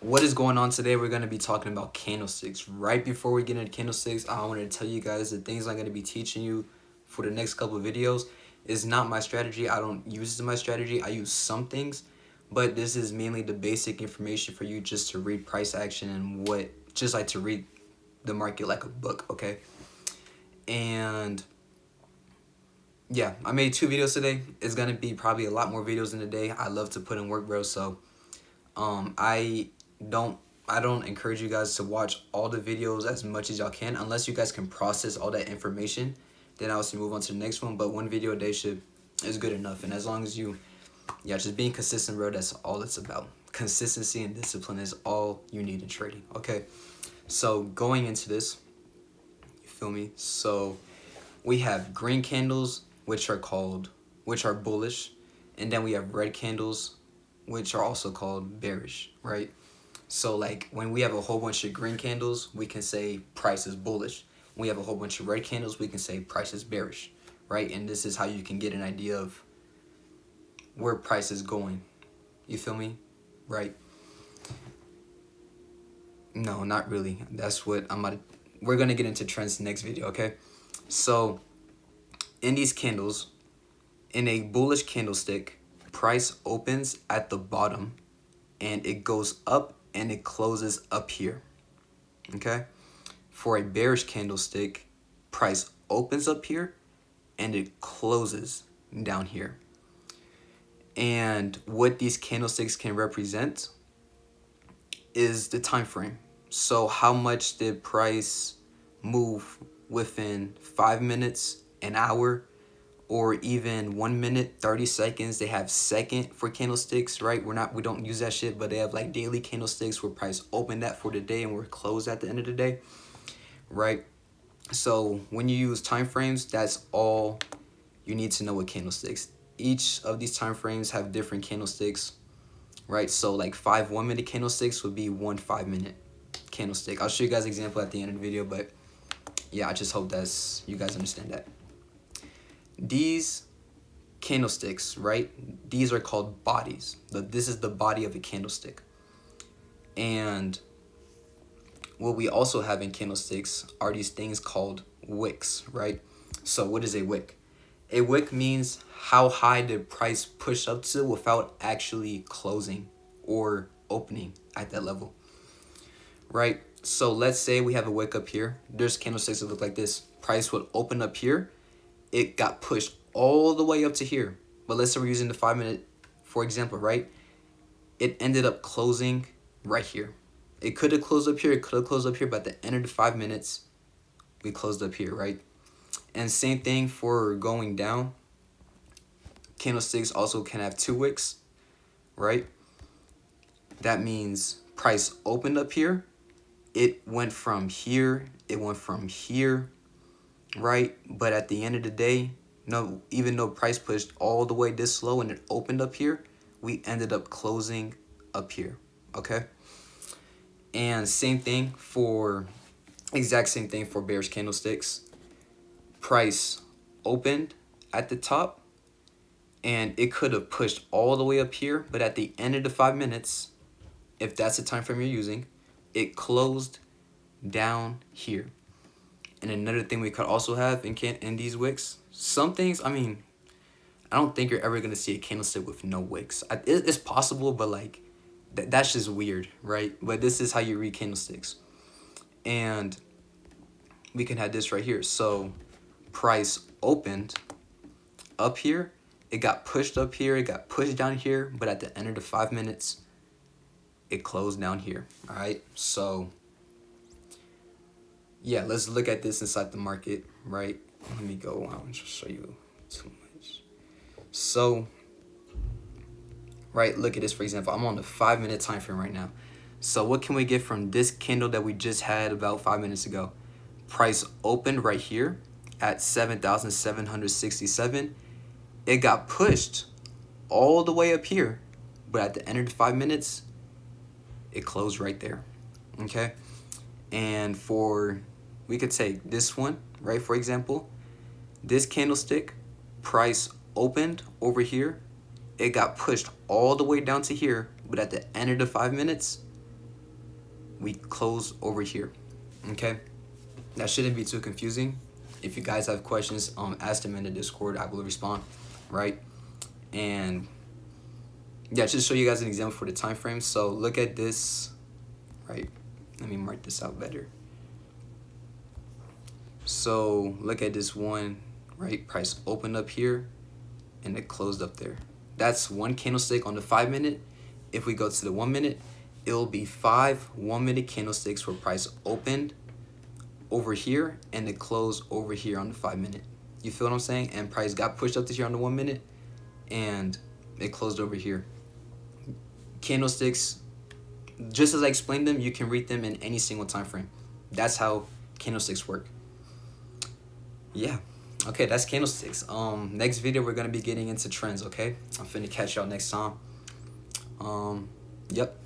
What is going on today? We're going to be talking about candlesticks. Right before we get into candlesticks, I wanted to tell you guys the things I'm going to be teaching you for the next couple of videos is not my strategy. I don't use this as my strategy. I use some things, but this is mainly the basic information for you just to read price action and just like to read the market like a book, okay? And yeah, I made 2 videos today. It's going to be probably a lot more videos in a day. I love to put in work, bro, so I don't I don't encourage you guys to watch all the videos as much as y'all can unless you guys can process all that information. Then I'll move on to the next one. But 1 video a day is good enough. And as long as just being consistent, bro, that's all it's about. Consistency and discipline is all you need in trading. Okay, so going into this, you feel me? So we have green candles, which are bullish, and then we have red candles, which are also called bearish, right? So like when we have a whole bunch of green candles, we can say price is bullish. When we have a whole bunch of red candles, we can say price is bearish, right? And this is how you can get an idea of where price is going. You feel me? Right? No, not really. That's what we're gonna get into trends next video, okay? So in these candles, in a bullish candlestick, price opens at the bottom and it goes up and it closes up here, okay? For a bearish candlestick, price opens up here and it closes down here. And what these candlesticks can represent is the time frame. So how much did price move within 5 minutes, an hour, or even 1 minute, 30 seconds. They have second for candlesticks, right? We don't use that shit, but they have like daily candlesticks where price opened that for the day and we're closed at the end of the day, right? So when you use time frames, that's all you need to know with candlesticks. Each of these time frames have different candlesticks, right? So like 5 1-minute candlesticks would be 1 5-minute candlestick. I'll show you guys an example at the end of the video, but yeah, I just hope you guys understand that. These candlesticks, right? These are called bodies. This is the body of a candlestick. And what we also have in candlesticks are these things called wicks, right? So what is a wick? A wick means how high the price push up to without actually closing or opening at that level, right? So let's say we have a wick up here. There's candlesticks that look like this. Price would open up here. It got pushed all the way up to here. But let's say we're using the 5-minute, for example, right? It ended up closing right here. It could have closed up here. It could have closed up here. But at the end of the 5 minutes, we closed up here, right? And same thing for going down. Candlesticks also can have 2 wicks, right? That means price opened up here. It went from here. It went from here, right? But at the end of the day, no, even though price pushed all the way this low and it opened up here, we ended up closing up here, okay? And exact same thing for bearish candlesticks. Price opened at the top and it could have pushed all the way up here, but at the end of the 5 minutes, if that's the time frame you're using, it closed down here. And another thing we could also have in these wicks, some things, I mean, I don't think you're ever going to see a candlestick with no wicks. It's possible, but like, that's just weird, right? But this is how you read candlesticks. And we can have this right here. So price opened up here. It got pushed up here. It got pushed down here. But at the end of the 5 minutes, it closed down here. All right. So yeah, let's look at this inside the market, right? Let me go. I want to show you too much. So, right, look at this, for example. I'm on the 5-minute time frame right now. So what can we get from this candle that we just had about 5 minutes ago? Price opened right here at 7,767. It got pushed all the way up here, but at the end of the 5 minutes, it closed right there, okay? And we could take this one, right? For example, this candlestick, price opened over here. It got pushed all the way down to here, but at the end of the 5 minutes, we close over here. Okay, that shouldn't be too confusing. If you guys have questions, ask them in the Discord. I will respond, right? And yeah, just show you guys an example for the time frame. So look at this, right? Let me mark this out better. So look at this one, right? Price opened up here and it closed up there. That's one candlestick on the 5 minute. If we go to the 1 minute, it'll be 5 1-minute candlesticks where price opened over here and it closed over here on the 5 minute. You feel what I'm saying? And price got pushed up to here on the 1 minute and it closed over here. Candlesticks, just as I explained them, you can read them in any single time frame. That's how candlesticks work. Yeah. Okay, that's candlesticks. Next video we're gonna be getting into trends, okay? I'm finna catch y'all next time. Yep.